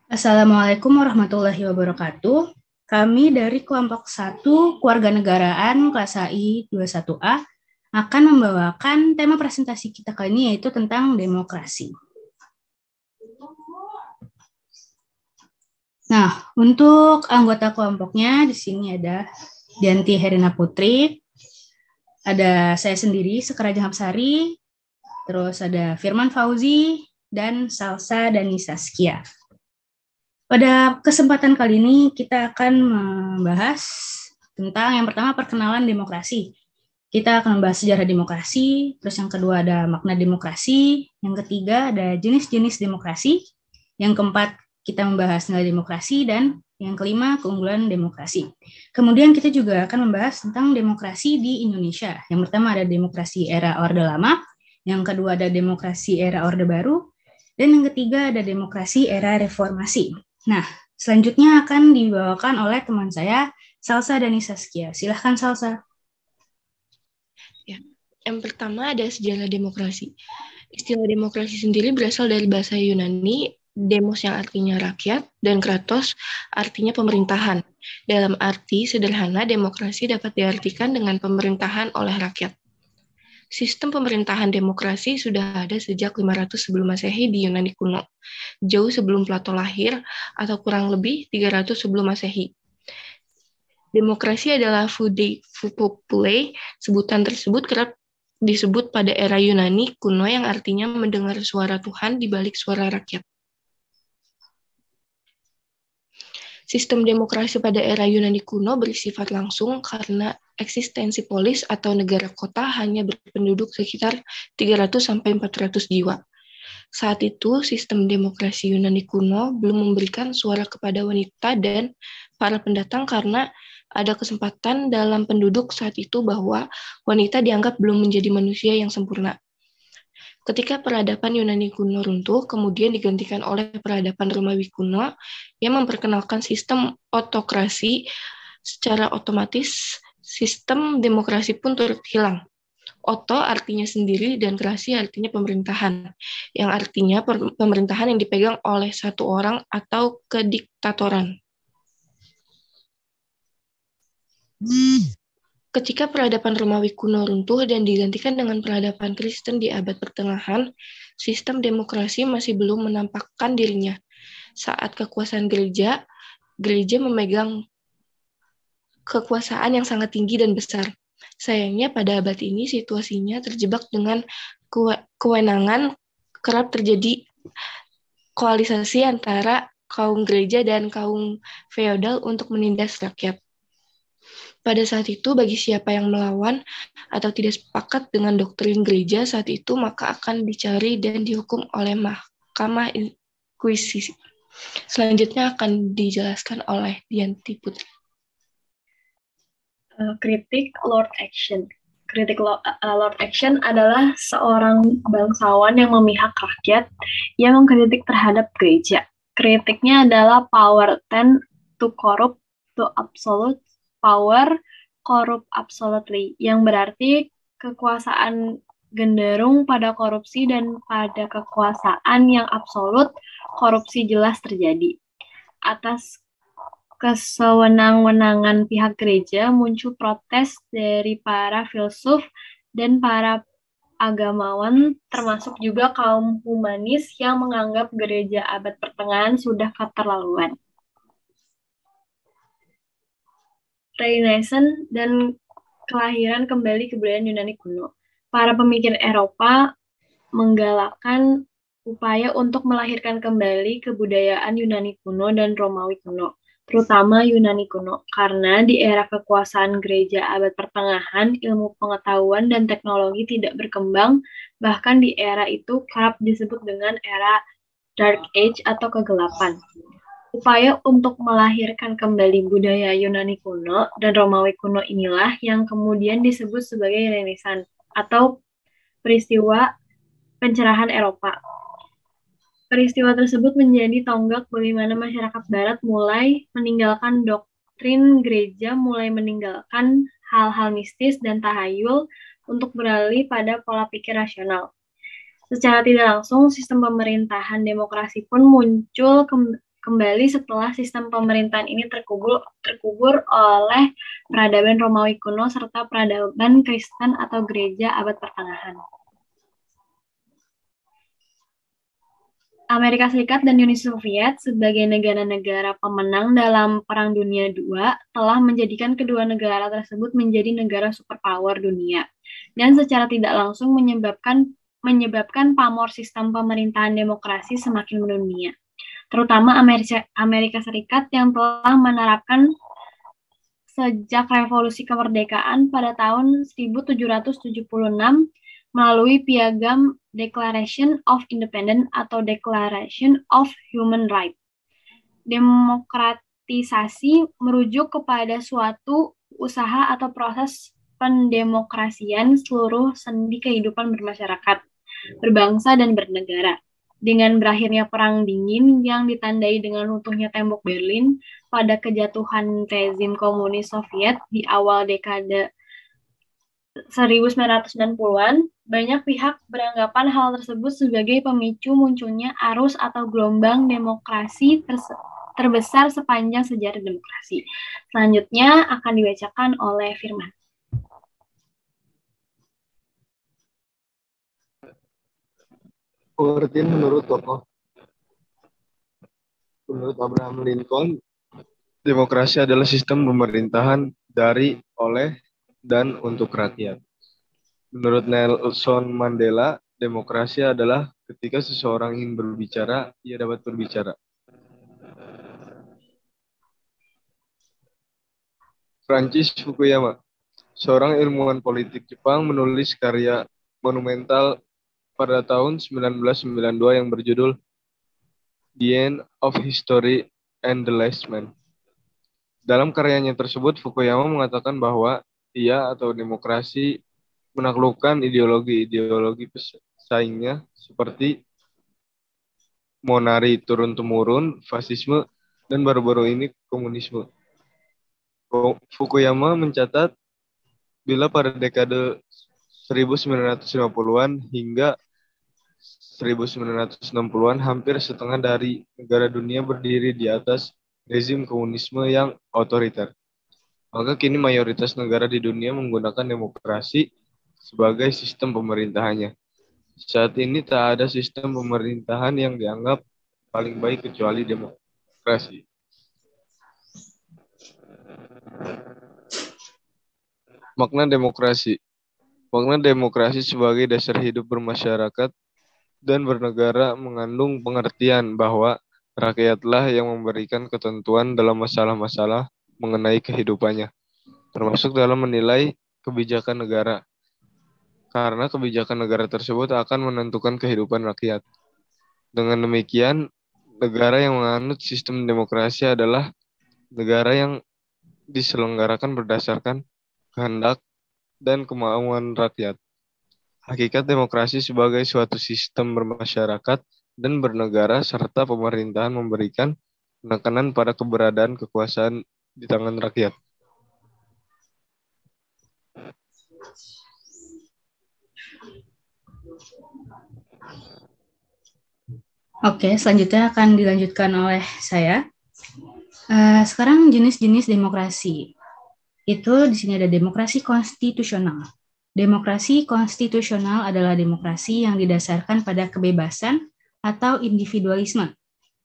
Assalamualaikum warahmatullahi wabarakatuh. Kami dari kelompok 1 Kewarganegaraan kelas AI 21A akan membawakan tema presentasi kita kali ini, yaitu tentang demokrasi. Nah, untuk anggota kelompoknya di sini ada Dianti Herina Putri, ada saya sendiri Sekar Ajeng Hapsari, terus ada Firman Fauzi, dan Salsa Dani Saskia. Pada kesempatan kali ini kita akan membahas tentang yang pertama perkenalan demokrasi. Kita akan membahas sejarah demokrasi, terus yang kedua ada makna demokrasi, yang ketiga ada jenis-jenis demokrasi, yang keempat kita membahas nilai demokrasi, dan yang kelima keunggulan demokrasi. Kemudian kita juga akan membahas tentang demokrasi di Indonesia. Yang pertama ada demokrasi era Orde Lama, yang kedua ada demokrasi era Orde Baru, dan yang ketiga ada demokrasi era reformasi. Nah, selanjutnya akan dibawakan oleh teman saya, Salsa Dani Saskia. Silahkan, Salsa. Ya, yang pertama ada sejarah demokrasi. Istilah demokrasi sendiri berasal dari bahasa Yunani, demos yang artinya rakyat, dan kratos artinya pemerintahan. Dalam arti sederhana, demokrasi dapat diartikan dengan pemerintahan oleh rakyat. Sistem pemerintahan demokrasi sudah ada sejak 500 sebelum Masehi di Yunani kuno, jauh sebelum Plato lahir atau kurang lebih 300 sebelum Masehi. Demokrasi adalah fide populi, sebutan tersebut kerap disebut pada era Yunani kuno yang artinya mendengar suara Tuhan di balik suara rakyat. Sistem demokrasi pada era Yunani kuno bersifat langsung karena eksistensi polis atau negara kota hanya berpenduduk sekitar 300-400 jiwa. Saat itu, sistem demokrasi Yunani kuno belum memberikan suara kepada wanita dan para pendatang karena ada kesempatan dalam penduduk saat itu bahwa wanita dianggap belum menjadi manusia yang sempurna. Ketika peradaban Yunani kuno runtuh, kemudian digantikan oleh peradaban Romawi kuno yang memperkenalkan sistem otokrasi, secara otomatis sistem demokrasi pun turut hilang. Oto artinya sendiri dan krasi artinya pemerintahan, yang artinya pemerintahan yang dipegang oleh satu orang atau kediktatoran. Ketika peradaban Romawi kuno runtuh dan digantikan dengan peradaban Kristen di abad pertengahan, sistem demokrasi masih belum menampakkan dirinya. Saat kekuasaan gereja memegang kekuasaan yang sangat tinggi dan besar. Sayangnya pada abad ini situasinya terjebak dengan kewenangan, kerap terjadi koalisasi antara kaum gereja dan kaum feodal untuk menindas rakyat. Pada saat itu, bagi siapa yang melawan atau tidak sepakat dengan doktrin gereja saat itu, maka akan dicari dan dihukum oleh Mahkamah Inkuisisi. Selanjutnya akan dijelaskan oleh Dianti Putri. Kritik Lord Action. Kritik Lord Action adalah seorang bangsawan yang memihak rakyat yang mengkritik terhadap gereja. Kritiknya adalah power tend to corrupt to absolute power corrupt absolutely, yang berarti kekuasaan genderung pada korupsi dan pada kekuasaan yang absolut, korupsi jelas terjadi. Atas kesewenang-wenangan pihak gereja muncul protes dari para filsuf dan para agamawan, termasuk juga kaum humanis yang menganggap gereja abad pertengahan sudah keterlaluan. Renaissance dan kelahiran kembali kebudayaan Yunani kuno. Para pemikir Eropa menggalakkan upaya untuk melahirkan kembali kebudayaan Yunani kuno dan Romawi kuno, terutama Yunani kuno, karena di era kekuasaan gereja abad pertengahan, ilmu pengetahuan dan teknologi tidak berkembang, bahkan di era itu kerap disebut dengan era Dark Age atau kegelapan. Upaya untuk melahirkan kembali budaya Yunani kuno dan Romawi kuno inilah yang kemudian disebut sebagai Renaissance atau peristiwa pencerahan Eropa. Peristiwa tersebut menjadi tonggak bagaimana masyarakat Barat mulai meninggalkan doktrin gereja, mulai meninggalkan hal-hal mistis dan tahayul untuk beralih pada pola pikir rasional. Secara tidak langsung, sistem pemerintahan demokrasi pun muncul kembali setelah sistem pemerintahan ini terkubur oleh peradaban Romawi kuno serta peradaban Kristen atau gereja abad pertengahan. Amerika Serikat dan Uni Soviet sebagai negara-negara pemenang dalam Perang Dunia II telah menjadikan kedua negara tersebut menjadi negara superpower dunia dan secara tidak langsung menyebabkan pamor sistem pemerintahan demokrasi semakin mendunia. Terutama Amerika Serikat yang telah menerapkan sejak revolusi kemerdekaan pada tahun 1776 melalui Piagam Declaration of Independence atau Declaration of Human Rights. Demokratisasi merujuk kepada suatu usaha atau proses pendemokrasian seluruh sendi kehidupan bermasyarakat, berbangsa, dan bernegara. Dengan berakhirnya Perang Dingin yang ditandai dengan runtuhnya tembok Berlin pada kejatuhan rezim komunis Soviet di awal dekade 1990-an, banyak pihak beranggapan hal tersebut sebagai pemicu munculnya arus atau gelombang demokrasi terbesar sepanjang sejarah demokrasi. Selanjutnya akan dibacakan oleh Firman. Pengertian menurut Abraham Lincoln, demokrasi adalah sistem pemerintahan dari, oleh, dan untuk rakyat. Menurut Nelson Mandela, demokrasi adalah ketika seseorang ingin berbicara, ia dapat berbicara. Francis Fukuyama, seorang ilmuwan politik Jepang, menulis karya monumental pada tahun 1992 yang berjudul The End of History and the Last Man. Dalam karyanya tersebut, Fukuyama mengatakan bahwa ia atau demokrasi menaklukkan ideologi-ideologi pesaingnya seperti monarki turun-temurun, fasisme, dan baru-baru ini komunisme. Fukuyama mencatat bila pada dekade 1950-an hingga 1960-an hampir setengah dari negara dunia berdiri di atas rezim komunisme yang otoriter. Maka kini mayoritas negara di dunia menggunakan demokrasi sebagai sistem pemerintahannya. Saat ini tak ada sistem pemerintahan yang dianggap paling baik kecuali demokrasi. Makna demokrasi. Makna demokrasi sebagai dasar hidup bermasyarakat dan bernegara mengandung pengertian bahwa rakyatlah yang memberikan ketentuan dalam masalah-masalah mengenai kehidupannya, termasuk dalam menilai kebijakan negara. Karena kebijakan negara tersebut akan menentukan kehidupan rakyat. Dengan demikian, negara yang menganut sistem demokrasi adalah negara yang diselenggarakan berdasarkan kehendak dan kemauan rakyat. Hakikat demokrasi sebagai suatu sistem bermasyarakat dan bernegara serta pemerintahan memberikan penekanan pada keberadaan kekuasaan di tangan rakyat. Oke, selanjutnya akan dilanjutkan oleh saya. Sekarang jenis-jenis demokrasi. Itu di sini ada demokrasi konstitusional. Demokrasi konstitusional adalah demokrasi yang didasarkan pada kebebasan atau individualisme.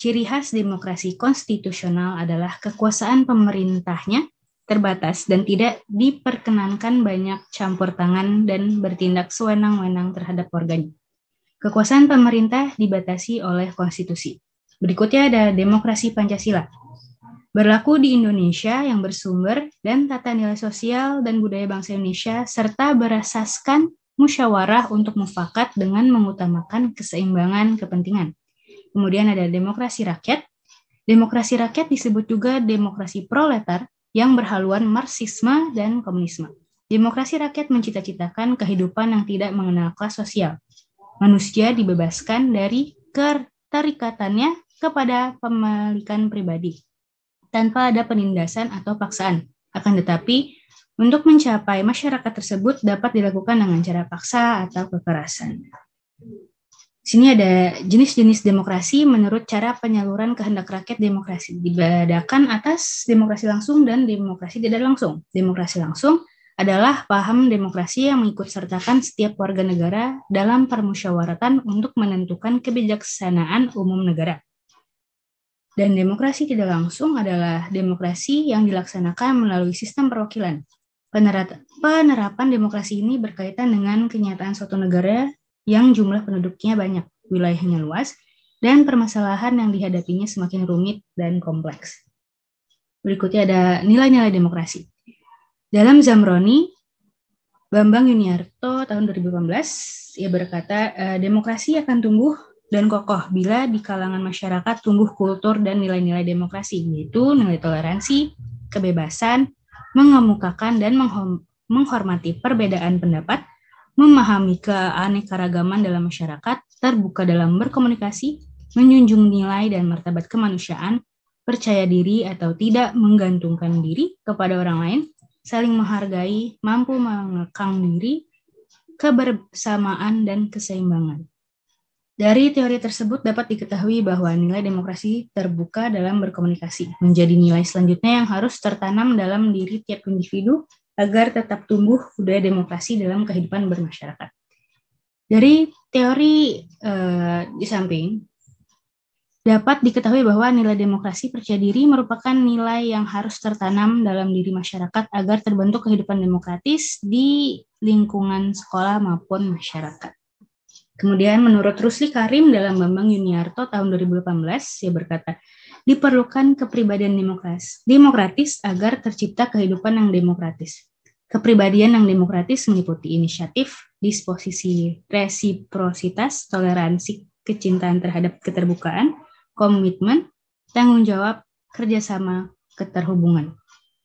Ciri khas demokrasi konstitusional adalah kekuasaan pemerintahnya terbatas dan tidak diperkenankan banyak campur tangan dan bertindak sewenang-wenang terhadap warganya. Kekuasaan pemerintah dibatasi oleh konstitusi. Berikutnya ada demokrasi Pancasila. Berlaku di Indonesia yang bersumber dan tata nilai sosial dan budaya bangsa Indonesia serta berasaskan musyawarah untuk mufakat dengan mengutamakan keseimbangan kepentingan. Kemudian ada demokrasi rakyat. Demokrasi rakyat disebut juga demokrasi proletar yang berhaluan Marxisme dan komunisme. Demokrasi rakyat mencita-citakan kehidupan yang tidak mengenal kelas sosial. Manusia dibebaskan dari keterikatannya kepada pemilikan pribadi, tanpa ada penindasan atau paksaan. Akan tetapi, untuk mencapai masyarakat tersebut dapat dilakukan dengan cara paksa atau kekerasan. Di sini ada jenis-jenis demokrasi menurut cara penyaluran kehendak rakyat demokrasi. Dibedakan atas demokrasi langsung dan demokrasi tidak langsung. Demokrasi langsung adalah paham demokrasi yang mengikutsertakan setiap warga negara dalam permusyawaratan untuk menentukan kebijaksanaan umum negara. Dan demokrasi tidak langsung adalah demokrasi yang dilaksanakan melalui sistem perwakilan. Penerapan demokrasi ini berkaitan dengan kenyataan suatu negara yang jumlah penduduknya banyak, wilayahnya luas, dan permasalahan yang dihadapinya semakin rumit dan kompleks. Berikutnya ada nilai-nilai demokrasi. Dalam Zamroni, Bambang Yuniarto tahun 2018, ia berkata, demokrasi akan tumbuh dan kokoh bila di kalangan masyarakat tumbuh kultur dan nilai-nilai demokrasi, yaitu nilai toleransi, kebebasan, mengemukakan dan menghormati perbedaan pendapat, memahami keanekaragaman dalam masyarakat, terbuka dalam berkomunikasi, menjunjung nilai dan martabat kemanusiaan, percaya diri atau tidak menggantungkan diri kepada orang lain, saling menghargai, mampu mengekang diri, kebersamaan, dan keseimbangan. Dari teori tersebut dapat diketahui bahwa nilai demokrasi terbuka dalam berkomunikasi menjadi nilai selanjutnya yang harus tertanam dalam diri tiap individu agar tetap tumbuh budaya demokrasi dalam kehidupan bermasyarakat. Dari teori di samping, dapat diketahui bahwa nilai demokrasi percaya diri merupakan nilai yang harus tertanam dalam diri masyarakat agar terbentuk kehidupan demokratis di lingkungan sekolah maupun masyarakat. Kemudian menurut Rusli Karim dalam Bambang Yuniarto tahun 2018, ia berkata, diperlukan kepribadian demokratis agar tercipta kehidupan yang demokratis. Kepribadian yang demokratis meliputi inisiatif, disposisi, resiprositas, toleransi, kecintaan terhadap keterbukaan, komitmen, tanggung jawab, kerjasama, keterhubungan.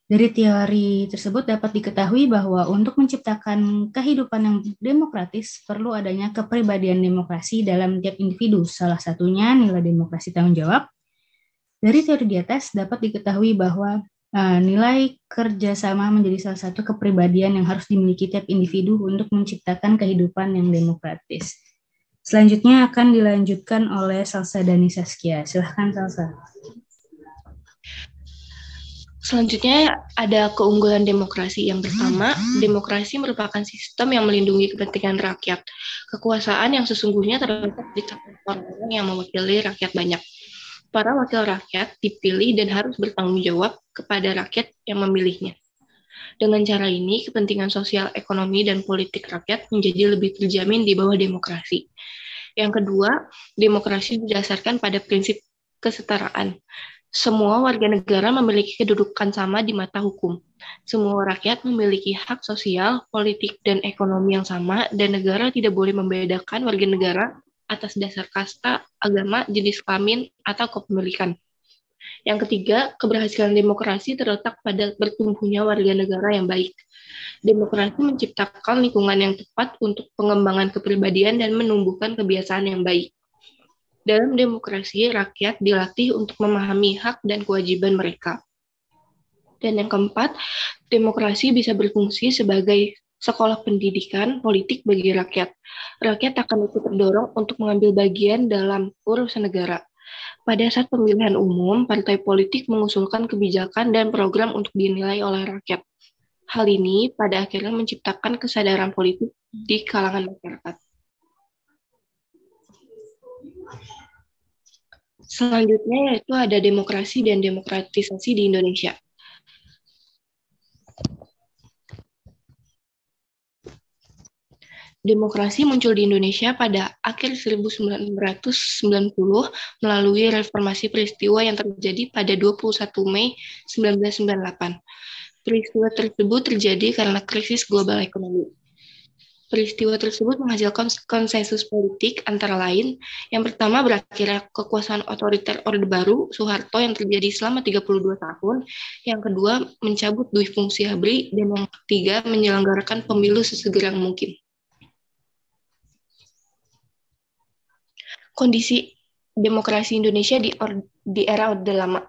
Dari teori tersebut dapat diketahui bahwa untuk menciptakan kehidupan yang demokratis perlu adanya kepribadian demokrasi dalam tiap individu. Salah satunya nilai demokrasi tanggung jawab. Dari teori di atas dapat diketahui bahwa nilai kerjasama menjadi salah satu kepribadian yang harus dimiliki tiap individu untuk menciptakan kehidupan yang demokratis. Selanjutnya akan dilanjutkan oleh Salsa Dani Saskia. Silahkan Salsa. Selanjutnya ada keunggulan demokrasi. Yang pertama, demokrasi merupakan sistem yang melindungi kepentingan rakyat. Kekuasaan yang sesungguhnya terletak di tangan orang-orang yang mewakili rakyat banyak. Para wakil rakyat dipilih dan harus bertanggung jawab kepada rakyat yang memilihnya. Dengan cara ini, kepentingan sosial, ekonomi, dan politik rakyat menjadi lebih terjamin di bawah demokrasi. Yang kedua, demokrasi didasarkan pada prinsip kesetaraan. Semua warga negara memiliki kedudukan sama di mata hukum. Semua rakyat memiliki hak sosial, politik, dan ekonomi yang sama, dan negara tidak boleh membedakan warga negara atas dasar kasta, agama, jenis kelamin, atau kepemilikan. Yang ketiga, keberhasilan demokrasi terletak pada bertumbuhnya warga negara yang baik. Demokrasi menciptakan lingkungan yang tepat untuk pengembangan kepribadian dan menumbuhkan kebiasaan yang baik. Dalam demokrasi, rakyat dilatih untuk memahami hak dan kewajiban mereka. Dan yang keempat, demokrasi bisa berfungsi sebagai sekolah pendidikan politik bagi rakyat. Rakyat akan ikut terdorong untuk mengambil bagian dalam urusan negara. Pada saat pemilihan umum, partai politik mengusulkan kebijakan dan program untuk dinilai oleh rakyat. Hal ini pada akhirnya menciptakan kesadaran politik di kalangan masyarakat. Selanjutnya yaitu ada demokrasi dan demokratisasi di Indonesia. Demokrasi muncul di Indonesia pada akhir 1990 melalui reformasi peristiwa yang terjadi pada 21 Mei 1998. Peristiwa tersebut terjadi karena krisis global ekonomi. Peristiwa tersebut menghasilkan konsensus politik antara lain. Yang pertama, berakhirnya kekuasaan otoriter Orde Baru Soeharto yang terjadi selama 32 tahun. Yang kedua, mencabut dui fungsi ABRI. Dan yang ketiga, menyelenggarakan pemilu sesegera mungkin. Kondisi demokrasi Indonesia di era Orde Lama.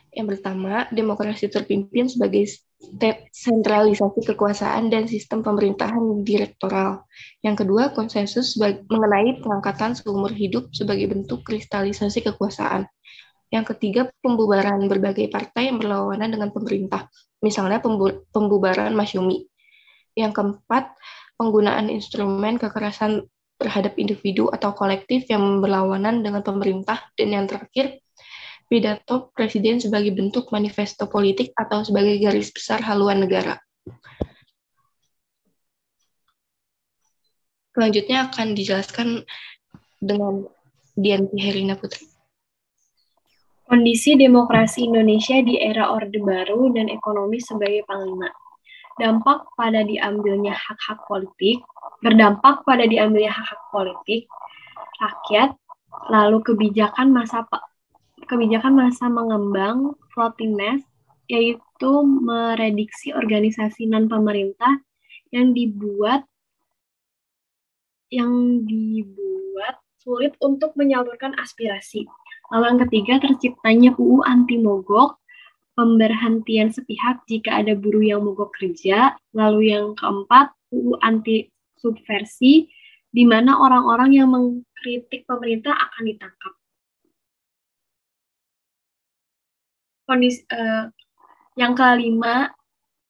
Yang pertama, demokrasi terpimpin sebagai sentralisasi kekuasaan dan sistem pemerintahan direktoral. Yang kedua, konsensus mengenai pengangkatan seumur hidup sebagai bentuk kristalisasi kekuasaan. Yang ketiga, pembubaran berbagai partai yang berlawanan dengan pemerintah, misalnya pembubaran Masyumi. Yang keempat, penggunaan instrumen kekerasan terhadap individu atau kolektif yang berlawanan dengan pemerintah. Dan yang terakhir, pidato presiden sebagai bentuk manifesto politik atau sebagai garis besar haluan negara. Selanjutnya akan dijelaskan dengan Dianti Herina Putri. Kondisi demokrasi Indonesia di era Orde Baru dan ekonomi sebagai panglima. Berdampak pada diambilnya hak-hak politik rakyat, lalu kebijakan masa mengembang floatingness, yaitu merediksi organisasi non-pemerintah yang dibuat sulit untuk menyalurkan aspirasi. Lalu yang ketiga, terciptanya UU anti mogok, pemberhentian sepihak jika ada buruh yang mogok kerja. Lalu yang keempat, UU anti subversi, di mana orang-orang yang mengkritik pemerintah akan ditangkap. Yang kelima,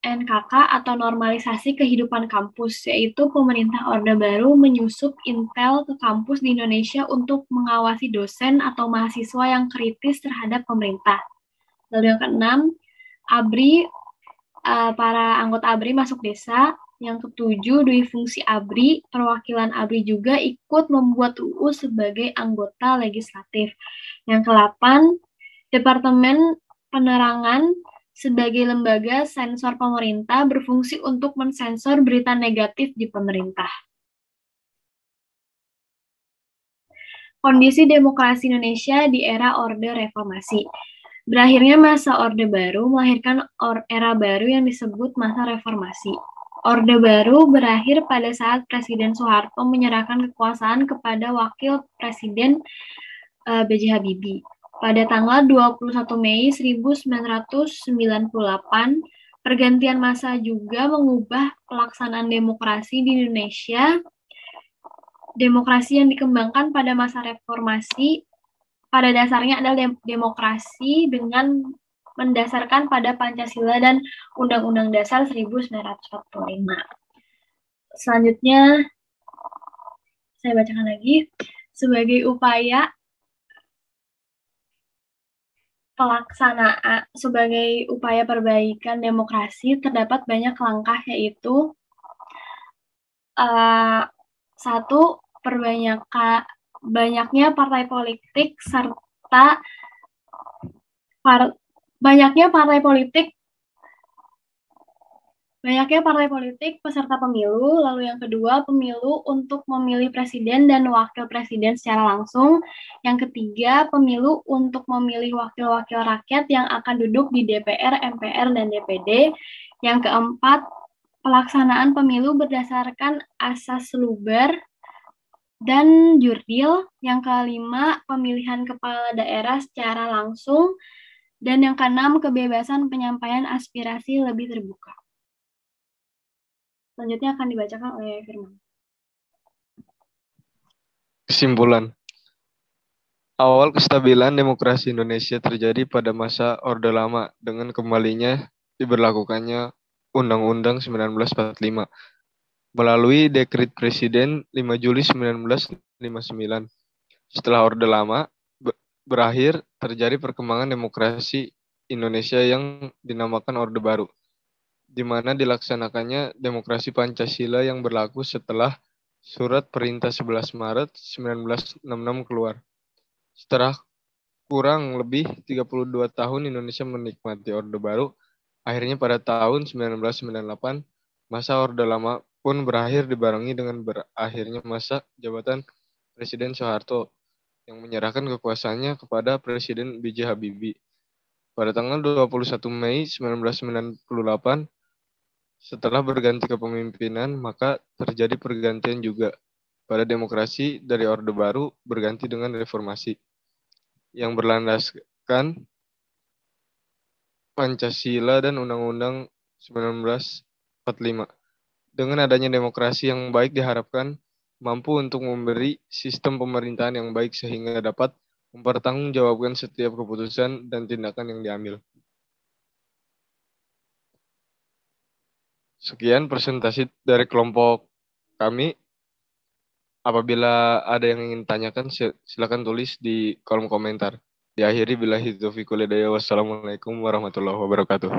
NKK atau normalisasi kehidupan kampus, yaitu pemerintah Orde Baru menyusup intel ke kampus di Indonesia untuk mengawasi dosen atau mahasiswa yang kritis terhadap pemerintah. Lalu yang keenam, ABRI, para anggota ABRI masuk desa. Yang ketujuh, dui fungsi ABRI, perwakilan ABRI juga ikut membuat UU sebagai anggota legislatif. Yang ke-8, Departemen Penerangan sebagai lembaga sensor pemerintah berfungsi untuk mensensor berita negatif di pemerintah. Kondisi demokrasi Indonesia di era Orde Reformasi. Berakhirnya masa Orde Baru melahirkan era baru yang disebut masa reformasi. Orde Baru berakhir pada saat Presiden Soeharto menyerahkan kekuasaan kepada Wakil Presiden B.J. Habibie. Pada tanggal 21 Mei 1998, pergantian masa juga mengubah pelaksanaan demokrasi di Indonesia. Demokrasi yang dikembangkan pada masa reformasi pada dasarnya adalah demokrasi dengan mendasarkan pada Pancasila dan Undang-Undang Dasar 1945. Selanjutnya, saya bacakan lagi. Sebagai upaya perbaikan demokrasi, terdapat banyak langkah, yaitu satu, banyaknya partai politik serta banyaknya partai politik peserta pemilu. Lalu yang kedua, pemilu untuk memilih presiden dan wakil presiden secara langsung. Yang ketiga, pemilu untuk memilih wakil-wakil rakyat yang akan duduk di DPR, MPR, dan DPD. Yang keempat, pelaksanaan pemilu berdasarkan asas Luber dan Jurdil. Yang kelima, pemilihan kepala daerah secara langsung. Dan yang keenam, kebebasan penyampaian aspirasi lebih terbuka. Selanjutnya akan dibacakan oleh Firman. Kesimpulan. Awal kestabilan demokrasi Indonesia terjadi pada masa Orde Lama dengan kembalinya diberlakukannya Undang-Undang 1945 melalui Dekret Presiden 5 Juli 1959. Setelah Orde Lama berakhir, terjadi perkembangan demokrasi Indonesia yang dinamakan Orde Baru, di mana dilaksanakannya demokrasi Pancasila yang berlaku setelah Surat Perintah 11 Maret 1966 keluar. Setelah kurang lebih 32 tahun Indonesia menikmati Orde Baru, akhirnya pada tahun 1998, masa Orde Lama pun berakhir dibarengi dengan berakhirnya masa jabatan Presiden Soeharto yang menyerahkan kekuasaannya kepada Presiden B.J. Habibie. Pada tanggal 21 Mei 1998, setelah berganti kepemimpinan, maka terjadi pergantian juga pada demokrasi dari Orde Baru berganti dengan reformasi yang berlandaskan Pancasila dan Undang-Undang 1945. Dengan adanya demokrasi yang baik diharapkan mampu untuk memberi sistem pemerintahan yang baik sehingga dapat mempertanggungjawabkan setiap keputusan dan tindakan yang diambil. Sekian presentasi dari kelompok kami. Apabila ada yang ingin tanyakan, silakan tulis di kolom komentar. Diakhiri billahi taufiq wal hidayah. Wassalamualaikum warahmatullahi wabarakatuh.